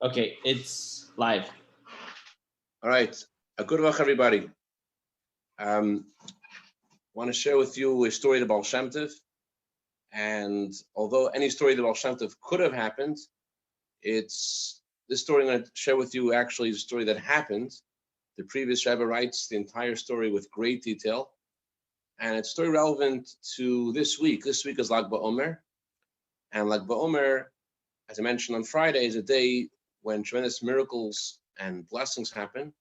Okay, it's live. All right. A good luck, everybody. Want to share with you a story of the Baal Shemtov. And although any story of the Baal Shemtov could have happened, it's this story I'm going to share with you actually is a story that happened. The previous Rebbe writes the entire story with great detail. And it's a story relevant to this week. This week is Lag BaOmer. And Lag BaOmer, as I mentioned on Friday, is a day when tremendous miracles and blessings happen.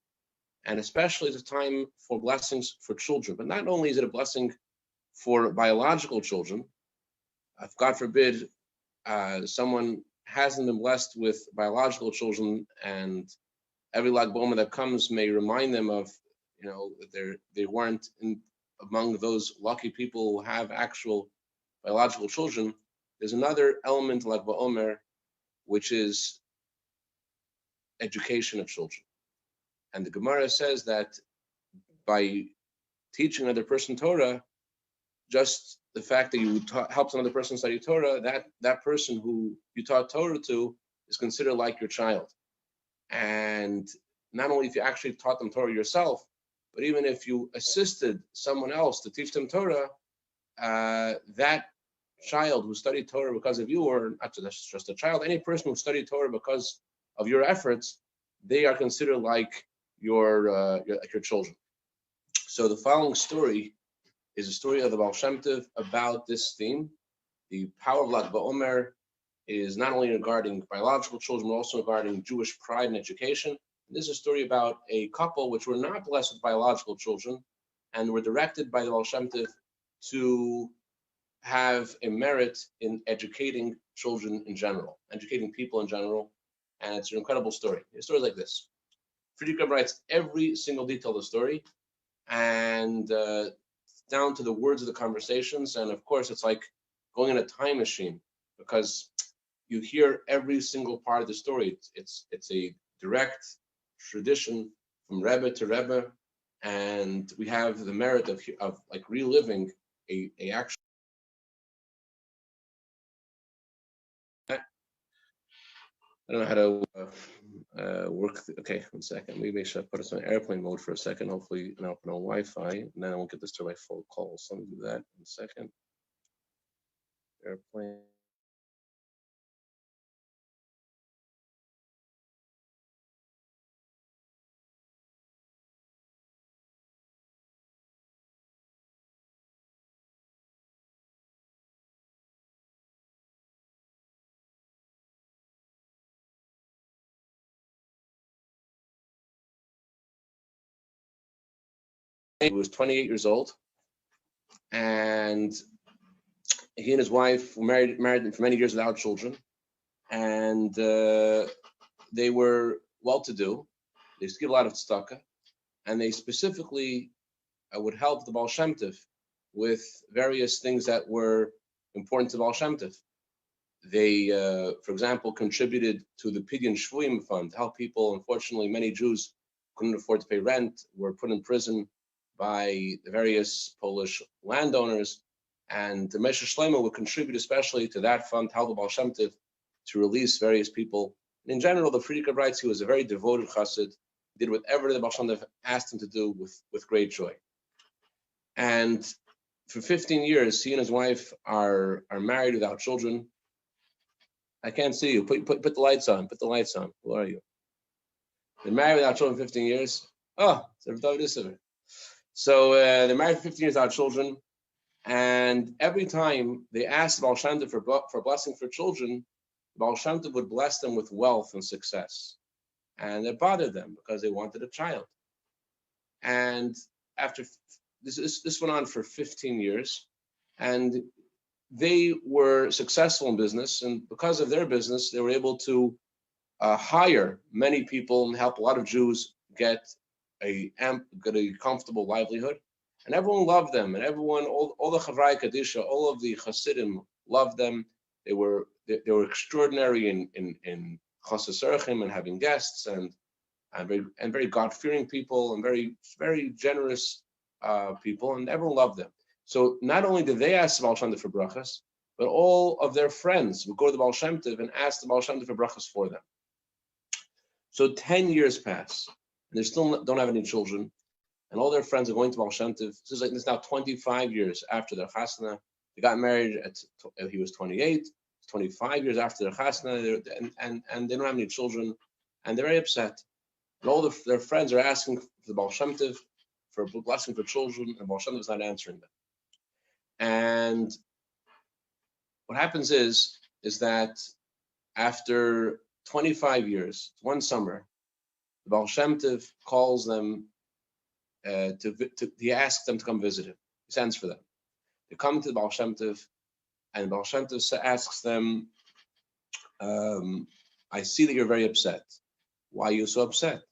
And especially it's a time for blessings for children. But not only is it a blessing for biological children, if God forbid someone hasn't been blessed with biological children, and every Lag BaOmer that comes may remind them of, that they weren't among those lucky people who have actual biological children. There's another element like Lag BaOmer, which is education of children. And the Gemara says that by teaching another person Torah, just the fact that you helped another person study Torah, that person who you taught Torah to is considered like your child. And not only if you actually taught them Torah yourself, but even if you assisted someone else to teach them Torah, that child who studied Torah because of you, or not just a child, any person who studied Torah because of your efforts, they are considered like your children. So the following story is a story of the Baal Shemtov about this theme. The power of Lag BaOmer is not only regarding biological children, but also regarding Jewish pride and education. And this is a story about a couple which were not blessed with biological children and were directed by the Baal Shemtov to have a merit in educating children in general, educating people in general. And it's an incredible story. A story like this. Friedrich writes every single detail of the story, and down to the words of the conversations. And of course, it's like going in a time machine because you hear every single part of the story. It's a direct tradition from Rebbe to Rebbe, and we have the merit of like reliving a actual. I don't know how to work. Okay, 1 second. Maybe I should put us on airplane mode for a second. Hopefully, and I'll put on Wi-Fi, and then I won't get this to my full call. So let me do that in a second. Airplane. He was 28 years old, and he and his wife were married for many years without children, and they were well-to-do. They used to give a lot of tzedakah, and they specifically would help the Baal Shemtov with various things that were important to Baal Shemtov. They, for example, contributed to the Pidyon Shvuyim fund to help people. Unfortunately, many Jews couldn't afford to pay rent, were put in prison by the various Polish landowners, and the Mesher Shlomo would contribute especially to that fund to help the Baal Shemtov to release various people. And in general, the Friedrich writes he was a very devoted chassid, did whatever the Baal Shemtov asked him to do with great joy. And for 15 years, he and his wife are married without children. I can't see you. Put the lights on. Put the lights on. Who are you? They're married without children 15 years. Oh, so they're married for 15 years without children. And every time they asked the Baal Shemtov for a blessing for children, the Baal Shemtov would bless them with wealth and success. And it bothered them because they wanted a child. And after this went on for 15 years, and they were successful in business. And because of their business, they were able to hire many people and help a lot of Jews get a comfortable livelihood. And everyone loved them, and everyone, all the Chavrai Kadisha, all of the Hasidim loved them. They were extraordinary in Chasas Erechim and having guests, and very God-fearing people, and very, very generous people, and everyone loved them. So not only did they ask the Baal Shemtov for brachas, but all of their friends would go to the Baal Shemtov and ask the Baal Shemtov for brachas for them. So 10 years pass, and they still don't have any children, and all their friends are going to Baal Shem Tov. This is like this now 25 years after their chasna. They got married he was 28. 25 years after their chasna, and they don't have any children, and they're very upset. And all their friends are asking for the Baal Shem Tov for a blessing for children, and Baal Shem Tov is not answering them. And what happens is that after 25 years, one summer, the Baal Shem Tov calls them he asks them to come visit him. He sends for them. They come to the Baal Shem Tov, and Baal Shem Tov asks them, I see that you're very upset. Why are you so upset?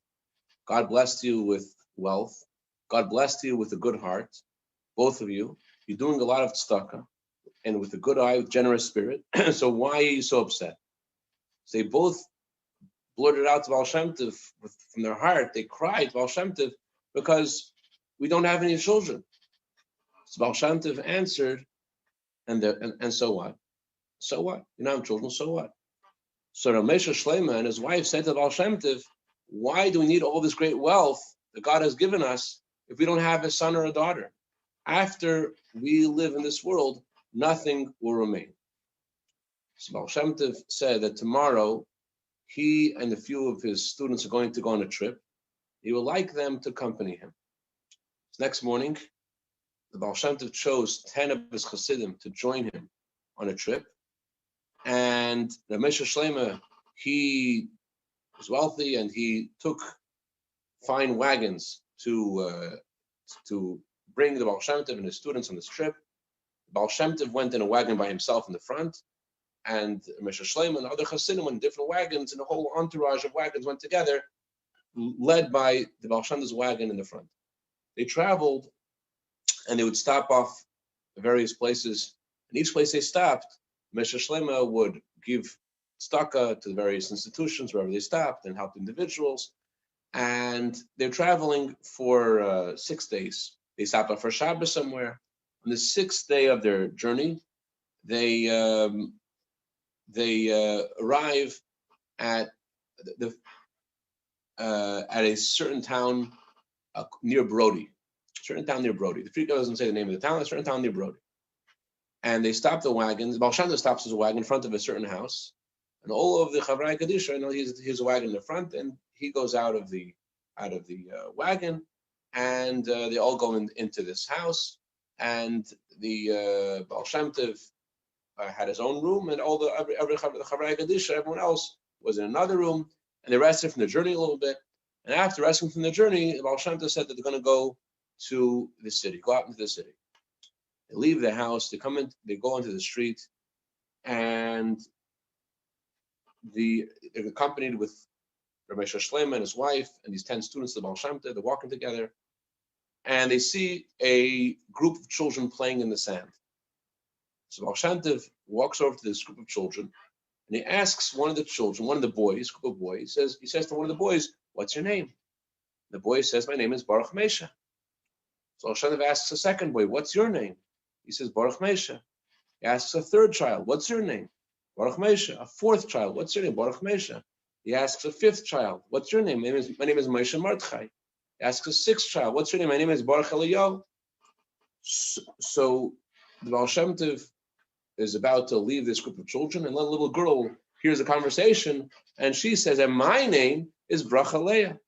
God blessed you with wealth. God blessed you with a good heart, both of you. You're doing a lot of tzedakah, and with a good eye, with generous spirit. So why are you so upset? So they both blurted out to Baal Shem Tov from their heart. They cried to Baal Shem Tov because we don't have any children. So Baal Shem Tov answered, and so what? So what? You don't have children, so what? So Ramesha Shlema and his wife said to Baal Shem Tov, why do we need all this great wealth that God has given us if we don't have a son or a daughter? After we live in this world, nothing will remain. So Baal Shem Tov said that tomorrow he and a few of his students are going to go on a trip. He would like them to accompany him. So next morning, the Baal Shem Tov chose 10 of his Hasidim to join him on a trip. And Ramesha Shlema, he was wealthy, and he took fine wagons to bring the Baal Shem Tov and his students on this trip. The Baal Shem Tov went in a wagon by himself in the front, and Ramesha Shlema and other Hasidim went in different wagons, and a whole entourage of wagons went together, led by the Baal Shem Tov's wagon in the front. They traveled, and they would stop off at various places. And each place they stopped, Ramesha Shlema would give tzedakah to the various institutions wherever they stopped and helped individuals. And they're traveling for 6 days. They stopped off for Shabbos somewhere. On the 6th day of their journey, they arrive at a certain town near Brody. The Free doesn't say the name of the town. A certain town near Brody. And they stop the wagons. Baal Shem Tov stops his wagon in front of a certain house, and all of the Chavrei Kadisha, he's a wagon in the front, and he goes out of the wagon, and they all go into this house, and the Baal Shem Tov had his own room, and all the Chavrei Kadisha, everyone else was in another room, and they rested from the journey a little bit. And after resting from the journey, the Baal Shem Tov said that they're going to go to the city, go out into the city. They leave the house, they go into the street, and they're accompanied with Ramesha Shlema and his wife and these 10 students of the Baal Shem Tov. They're walking together, and they see a group of children playing in the sand. So Baal Shem Tov walks over to this group of children, and he asks one of the boys, group of boys, he says to one of the boys, what's your name? The boy says, my name is Baruch Mesha. So Baal Shem Tov asks a second boy, what's your name? He says, Baruch Mesha. He asks a third child, what's your name? Baruch Mesha. A fourth child, what's your name? Baruch Mesha. He asks a fifth child, what's your name? My name is Moshe Mordechai. He asks a sixth child, what's your name? My name is Baruch Eliyahu. So the Baal Shem Tov is about to leave this group of children, and a little girl hears the conversation, and she says, and my name is Bracha Leah.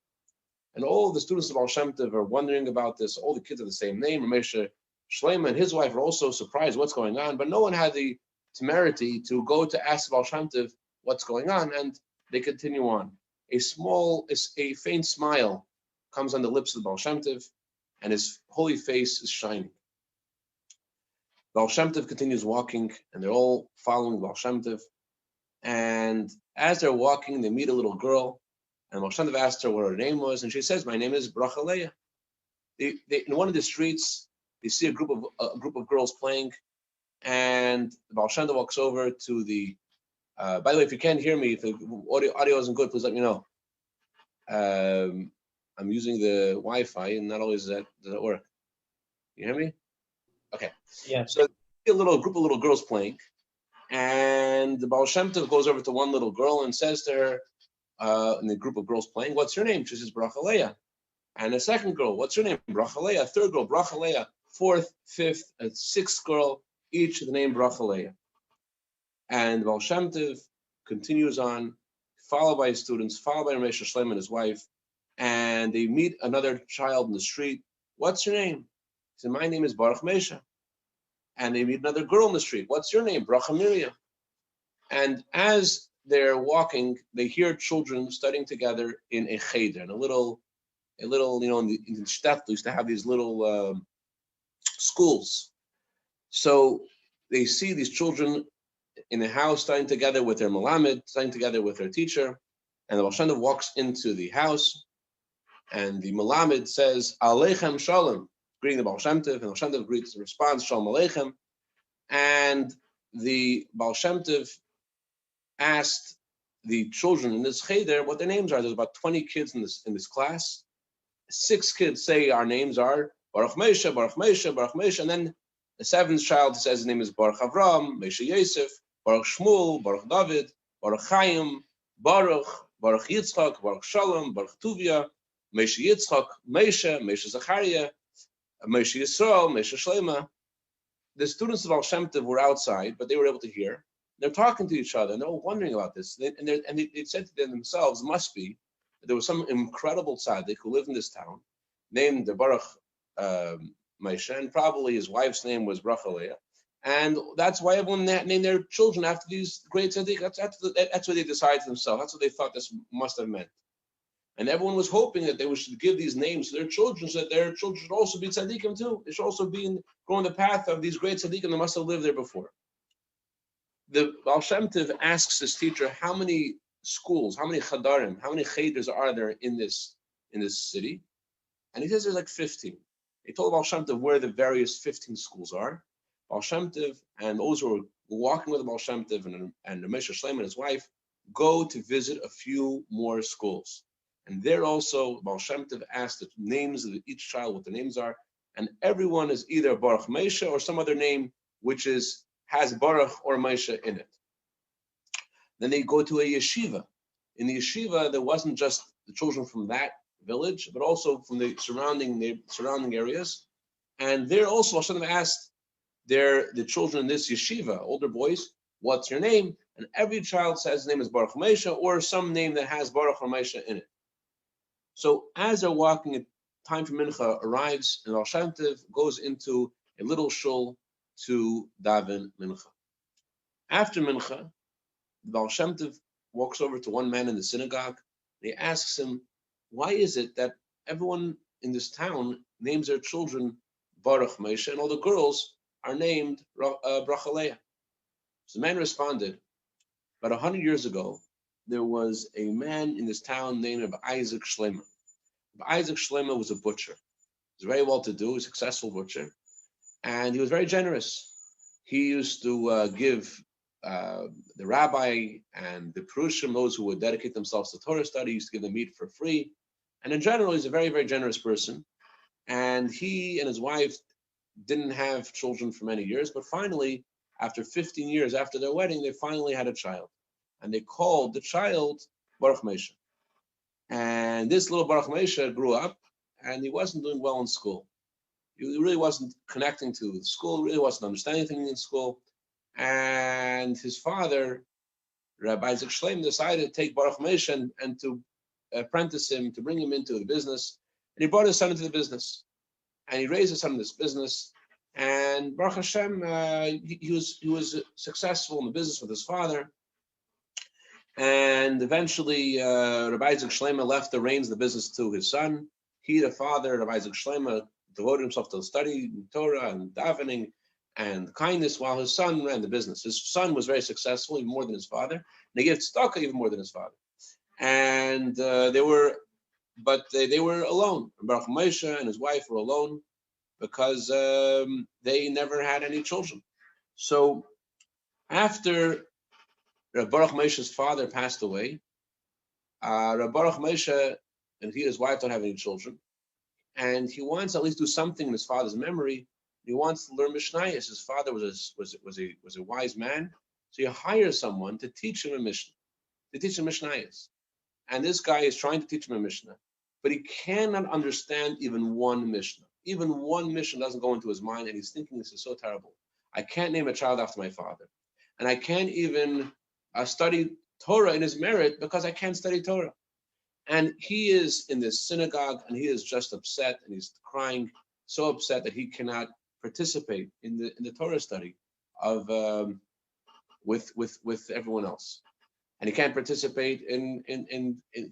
And all the students of Baal Shem Tov are wondering about this. All the kids have the same name. Ramesha Shlema and his wife are also surprised what's going on, but no one had the temerity to go to ask Baal Shem Tov what's going on, and they continue on. A faint smile comes on the lips of the Baal Shem Tov, and his holy face is shining. Baal Shem Tov continues walking, and they're all following Baal Shem Tov. And as they're walking, they meet a little girl, and Baal Shem Tov asked her what her name was, and she says, my name is Bracha Leah. In one of the streets, they see a group of girls playing, and the Baal Shem Tov walks over to the. By the way, if you can't hear me, if the audio isn't good, please let me know. I'm using the Wi-Fi, and not always does that work. You hear me? Okay. Yeah. So a group of little girls playing, and the Baal Shem Tov goes over to one little girl and says to her, in the group of girls playing, what's your name? She says, Brachaleah. And a second girl, what's your name? Brachaleah. Third girl, Brachaleah. Fourth, fifth, and sixth girl, each with the name Brachaleah. And Baal Shemtov continues on, followed by his students, followed by Ramesh Shleim and his wife, and they meet another child in the street. What's your name? He said, my name is Baruch Mesha. And they meet another girl in the street. What's your name? Bracha Miriam. And as they're walking, they hear children studying together in a cheder, in a little, in the Shtetl, used to have these little schools. So they see these children in the house studying together with their malamed, studying together with their teacher, and the Baal Shem Tov walks into the house, and the malamed says, Aleichem Shalom, greeting the Baal Shem Tov, and the Baal Shem Tov greets, responds, Shalom Aleichem, and the Baal Shem Tov asked the children in this cheder what their names are. There's about 20 kids in this class. 6 kids say our names are Baruch Mesha, Baruch Mesha, Baruch Mesha, and then the 7th child says his name is Baruch Avram, Mesha Yosef, Baruch Shmuel, Baruch David, Baruch Chaim, Baruch Yitzchak, Baruch Shalom, Baruch Tuvia, Mesha Yitzchak, Mesha Zachariah, Mesha Yisrael, Mesha Shlema. The students of Baal Shem Tov were outside, but they were able to hear. They're talking to each other, and they're all wondering about this. They said to themselves, must be that there was some incredible tzaddik who lived in this town, named the Baruch Mesha, and probably his wife's name was Brachaleah. And that's why everyone named their children after these great tzaddik. That's what they decided to themselves. That's what they thought this must have meant. And everyone was hoping that they should give these names to their children, so that their children should also be tzaddikim too. They should also be going the path of these great tzaddikim that must have lived there before. The Baal Shem Tov asks his teacher, how many schools, how many chadarim, how many cheders are there in this city? And he says there's like 15. He told Baal Shem Tov where the various 15 schools are. Baal Shem Tov and those who are walking with the Baal Shem Tov and Ramesh Shleim and his wife go to visit a few more schools. And there also, Baal Shem Tov asked the names of each child, what the names are, and everyone is either Baruch Mesha or some other name which has Baruch or Mesha in it. Then they go to a yeshiva. In the yeshiva, there wasn't just the children from that village, but also from the surrounding areas. And there also, Baal Shem Tov asked the children in this yeshiva, older boys, what's your name? And every child says his name is Baruch Mesha or some name that has Baruch or Mesha in it. So as they're walking, time for mincha arrives, and Baal Shem Tov goes into a little shul to daven mincha. After mincha, the Baal Shem Tov walks over to one man in the synagogue, and he asks him, why is it that everyone in this town names their children Baruch Mesha, and all the girls are named Brachaleah? So the man responded, about 100 years ago, there was a man in this town named Isaac Shlema. Isaac Shlema was a butcher. He was very well-to-do, a successful butcher, and he was very generous. He used to give the rabbi and the Perushim, those who would dedicate themselves to Torah study, he used to give them meat for free. And in general, he's a very, very generous person. And he and his wife didn't have children for many years, but finally, after 15 years after their wedding, they finally had a child. And they called the child Baruch Mesha. And this little Baruch Mesha grew up, and he wasn't doing well in school. He really wasn't connecting to school, really wasn't understanding anything in school. And his father, Rabbi Isaac Shleim, decided to take Baruch Mesha and to apprentice him, to bring him into the business. And he brought his son into the business. And he raised his son in this business. And Baruch Hashem, he was successful in the business with his father. And eventually, Rabbi Isaac Shlema left the reins of the business to his son. He, the father, Rabbi Isaac Shlema, devoted himself to study Torah and davening and kindness, while his son ran the business. His son was very successful, even more than his father. And he gave tzedakah even more than his father. And they were alone. Baruch Mesha and his wife were alone because they never had any children. So after Baruch Mesha's father passed away, Baruch Mesha and he and his wife don't have any children, and he wants to at least do something in his father's memory. He wants to learn Mishnayos. His father was a wise man, so he hires someone to teach him a Mishnah, to teach him Mishnayos. and this guy is trying to teach him a Mishnah, but he cannot understand even one Mishnah. Even one Mishnah doesn't go into his mind, and he's thinking, this is so terrible. I can't name a child after my father, and I can't even study Torah in his merit because I can't study Torah. And he is in this synagogue, and he is just upset, and he's crying, so upset that he cannot participate in the Torah study of with everyone else, and he can't participate in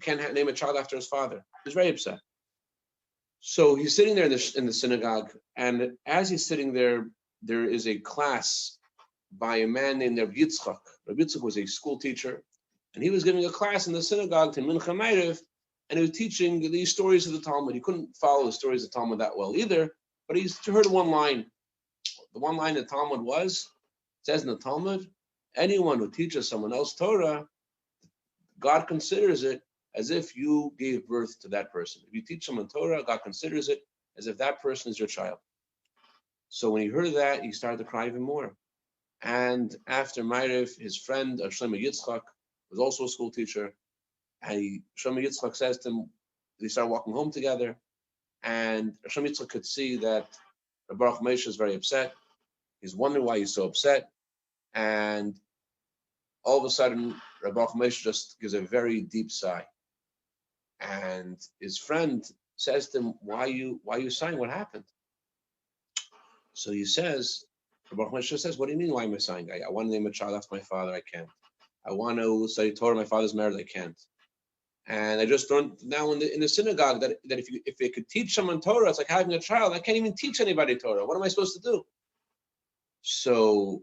can't name a child after his father. He's very upset. So he's sitting there in the synagogue, and as he's sitting there, there is a class by a man named Rabbi Yitzchak. Rabbi Yitzchak was a school teacher, and he was giving a class in the synagogue to Mincha Ma'ariv, and he was teaching these stories of the Talmud. He couldn't follow the stories of the Talmud that well either, but he's heard one line. The one line in the Talmud says in the Talmud, anyone who teaches someone else Torah, God considers it as if you gave birth to that person. If you teach someone Torah, God considers it as if that person is your child. So when he heard that, he started to cry even more. And after Ma'ariv, his friend Shlomo Yitzchak was also a school teacher, and Shlomo Yitzchak says to him, they started walking home together, and Shlomo Yitzchak could see that Baruch Moshe is very upset. He's wondering why he's so upset, and all of a sudden, Baruch Moshe just gives a very deep sigh, and his friend says to him, "Why are you sighing? What happened?" So he says, Baruch Moshe says, "What do you mean? Why am I sighing? I want to name a child after my father. I can't. I want to study Torah. My father's married. I can't. And I just learned now in the synagogue that if they could teach someone Torah, it's like having a child. I can't even teach anybody Torah. What am I supposed to do?" So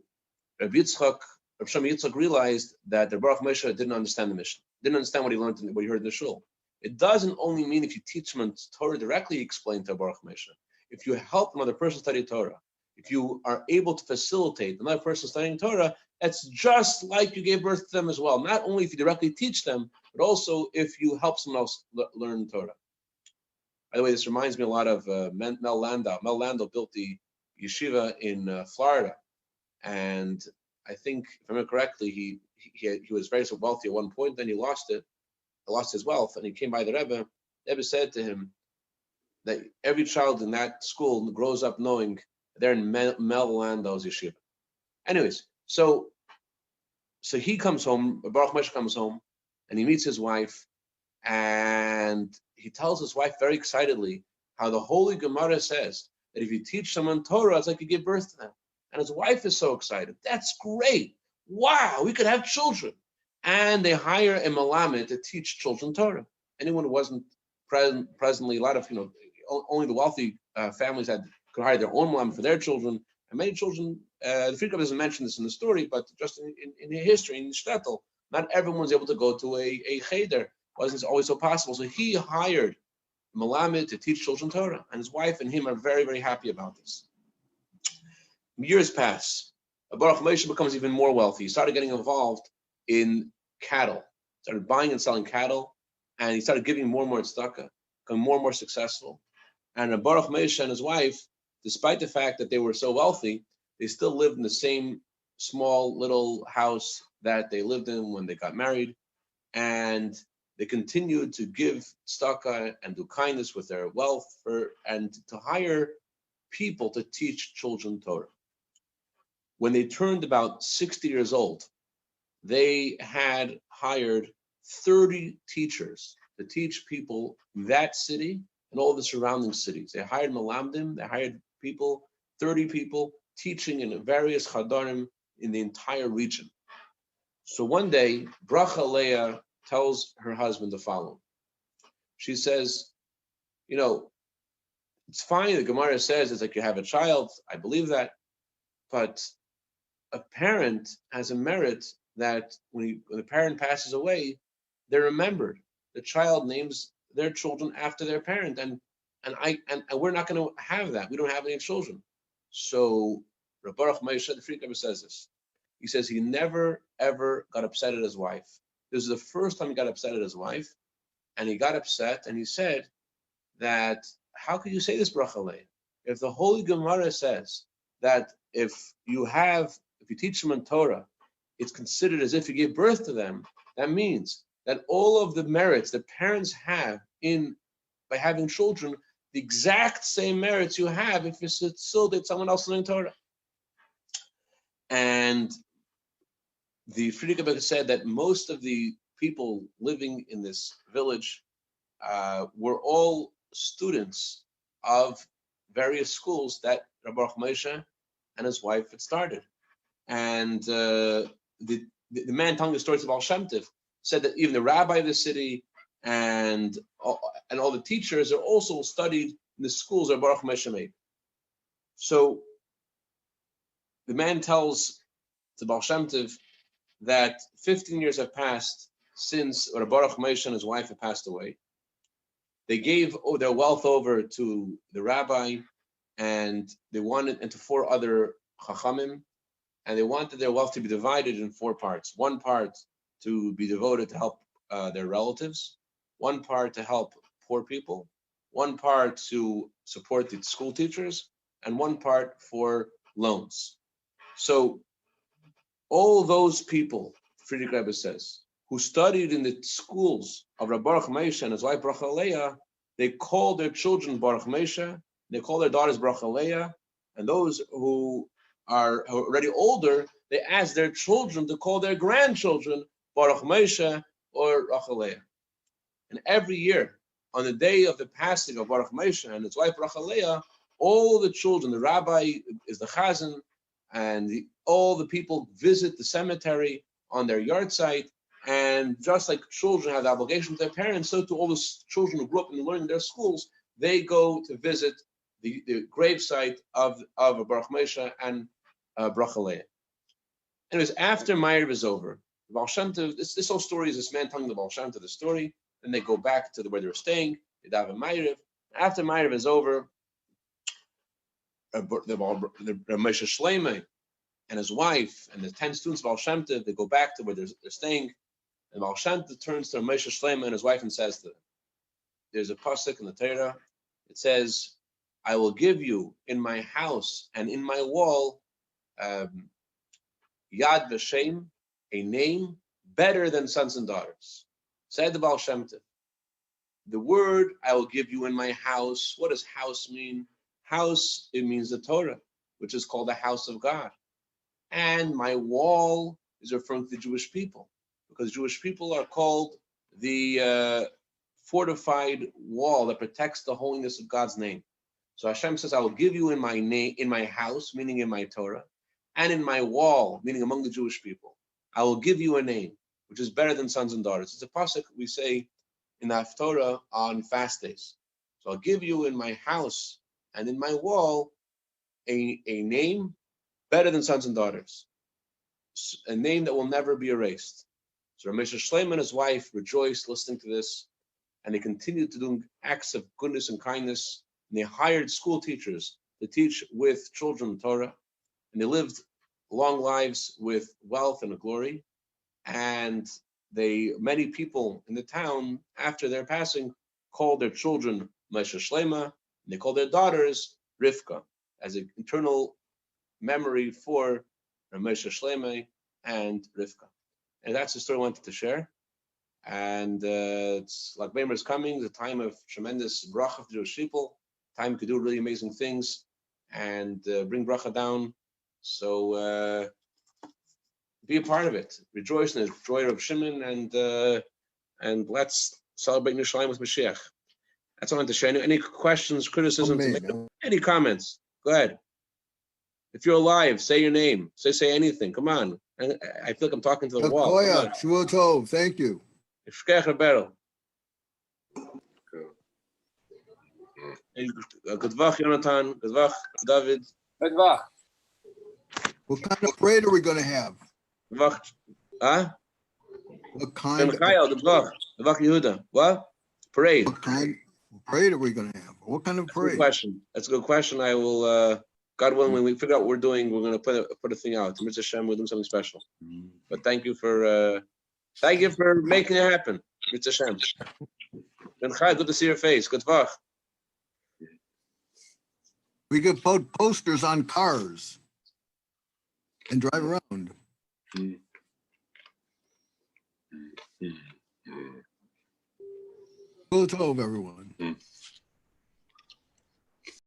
Rabbi Shlomo Yitzchak realized that the Baruch Moshe didn't understand the mission, didn't understand what he learned and what he heard in the shul. It doesn't only mean if you teach someone Torah directly, explain to Baruch Moshe. If you help another person study Torah, if you are able to facilitate another person studying Torah, that's just like you gave birth to them as well. Not only if you directly teach them, but also if you help someone else learn Torah. By the way, this reminds me a lot of Mel Landau. Mel Landau built the yeshiva in Florida, and I think, if I remember correctly, he was very wealthy at one point. Then he lost his wealth, and he came by the Rebbe. The Rebbe said to him that every child in that school grows up knowing they're in Mel Landau's yeshiva. Anyways, so he comes home. Baruch Moshe comes home, and he meets his wife, and he tells his wife very excitedly how the Holy Gemara says that if you teach someone Torah, it's like you give birth to them. And his wife is so excited. That's great. Wow, we could have children. And they hire a Malamed to teach children Torah. Anyone who wasn't presently, a lot of, only the wealthy families could hire their own Malamed for their children. And many children, the Friedrich doesn't mention this in the story, but just in history, in Shtetl, not everyone was able to go to a cheder. It wasn't always so possible. So he hired Malamed to teach children Torah. And his wife and him are very, very happy about this. Years pass. Baruch Moshe becomes even more wealthy. He started getting involved in cattle, started buying and selling cattle, and he started giving more and more tzedakah, becoming more and more successful. And Baruch Moshe and his wife, despite the fact that they were so wealthy, they still lived in the same small little house that they lived in when they got married, and they continued to give tzedakah and do kindness with their wealth and to hire people to teach children Torah. When they turned about 60 years old, they had hired 30 teachers to teach people in that city and all the surrounding cities. They hired Malamdim, they hired people, 30 people, teaching in various chadarim in the entire region. So one day, Bracha Leah tells her husband the following. She says, it's fine, the Gemara says it's like you have a child, I believe that, but a parent has a merit that when the parent passes away, they're remembered. The child names their children after their parent, and we're not going to have that. We don't have any children. So Baruch Moshe, the Friedrich says this. He says he never ever got upset at his wife. This is the first time he got upset at his wife, and he got upset and he said that, how could you say this, Bracha Leah? If the Holy Gemara says that if you teach someone Torah, it's considered as if you gave birth to them, that means that all of the merits that parents have by having children, the exact same merits you have if you facilitate someone else learning Torah. And the Friedrich Rebbe said that most of the people living in this village were all students of various schools that Rabbi Baruch Moshe and his wife had started. And the man telling the stories of Baal Shemtov said that even the rabbi of the city and all the teachers are also studied in the schools of Baruch Moshe made. So the man tells to Baal Shemtov that 15 years have passed since Rabbi Baruch Moshe and his wife had passed away. They gave their wealth over to the rabbi, and they wanted into 4 other chachamim, and they wanted their wealth to be divided in 4 parts. 1 part to be devoted to help their relatives, 1 part to help poor people, 1 part to support the school teachers, and 1 part for loans. So all those people, Friedrich Rebbe says, who studied in the schools of Rabbi Baruch Moshe and his wife Baruch Aleya, they called their children Baruch Moshe, they call their daughters Baruch Aleya, and those who are already older, they ask their children to call their grandchildren Baruch Moshe or Baruch Aleya. And every year, on the day of the passing of Baruch Moshe and his wife Baruch Aleya, all the children, the rabbi is the chazan, and all the people visit the cemetery on their yard site. And just like children have the obligation to their parents, so to all the children who grew up and learned in their schools, they go to visit the gravesite of Baruch Moshe and Baruch Aleya. Anyways, after Ma'ariv is over, the Baal Shem Tov, this whole story is this man telling the Baal Shem Tov the story. Then they go back to where they were staying. They daven Ma'ariv. After Ma'ariv is over, the Moshe Shleimah and his wife and the 10 students of Baal Shem Tov, they go back to where they're staying. And Baal Shem Tov turns to Moshe Shleimah and his wife and says to them, there's a pasuk in the Torah. It says, I will give you in my house and in my wall Yad Vashem, a name better than sons and daughters. Said the Baal Shem Tov, the word I will give you in my house, what does house mean? House, it means the Torah, which is called the house of God. And my wall is referring to the Jewish people, because Jewish people are called the fortified wall that protects the holiness of God's name. So Hashem says, I will give you in my name, in my house, meaning in my Torah, and in my wall, meaning among the Jewish people. I will give you a name, which is better than sons and daughters. It's a pasuk we say in the Haftorah on fast days. So I'll give you in my house and in my wall a name better than sons and daughters, a name that will never be erased. So Ramesh Shleim and his wife rejoiced listening to this, and they continued to do acts of goodness and kindness. And they hired school teachers to teach with children Torah, and they lived long lives with wealth and glory. And many people in the town, after their passing, called their children Moshe Shleima, and they called their daughters Rivka, as an eternal memory for Moshe Shleima and Rivka. And that's the story I wanted to share. And it's like Beimer is coming, the time of tremendous bracha for Jewish people, time we could do really amazing things and bring bracha down. So be a part of it. Rejoice in the joy of Shimon, and let's celebrate Yerushalayim with Mashiach. That's all I wanted to share. Any questions, criticisms, any comments? Go ahead. If you're alive, say your name. Say anything. Come on. I feel like I'm talking to the wall. Shmuel Tov, thank you. Good vach, Jonathan. Good vach, David. Good vach. What kind of parade are we going to have? Good vach. Huh? What kind of Good vach Yehuda. What? Parade. What kind of parade are we going to have? What kind of parade? Good question. That's a good question. I will, God willing, when we figure out what we're doing, we're going to put a thing out. Mr. Shem, we're doing something special. But thank you for making it happen, Mr. Shem. Good to see your face. Good vach. We could put posters on cars and drive around. Kol Tov, everyone.